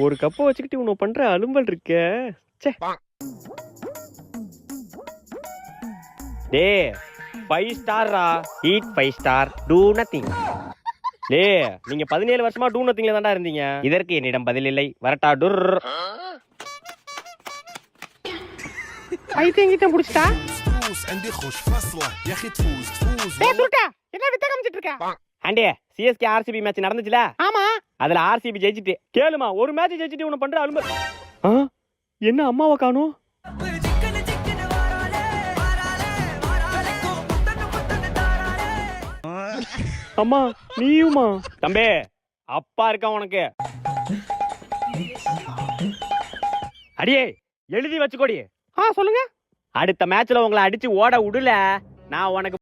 ஒரு கப்பை வச்சுக்கிட்டு உன்னை பண்ற அலும்பல் இருக்க. டே 5 ஸ்டார்ரா, ஈட் 5 ஸ்டார், டூ நத்திங். டே நீங்க 17 வருஷமா டூ நத்திங்ல தான்டா இருந்தீங்க. இதற்கு என்னிடம் பதில் இல்லை. வரட்டா டுர். பைத்தியம் கிட்ட புடிச்சா என்ன வித்த காமிச்சிட்டு இருக்க? ஆண்டே சிஎஸ்கே ஆர்சிபி மேட்ச் நடந்துச்சுல? ஆமா. அதுல ஆர்சிபி ஜெயிச்சிட்டு. கேளுமா, ஒரு மேட்ச் ஜெயிச்சிட்டு உன்னை பண்ற அலும்பல். என்ன அம்மாவை காணோம்? அம்மா நீயுமா? தம்பி அப்பா இருக்கா உனக்கு? அடியே எழுதி வச்சுக்கோடி. சொல்லுங்க. அடுத்த மேட்ச்ல உங்களை அடிச்சு ஓட விடல நான் உனக்கு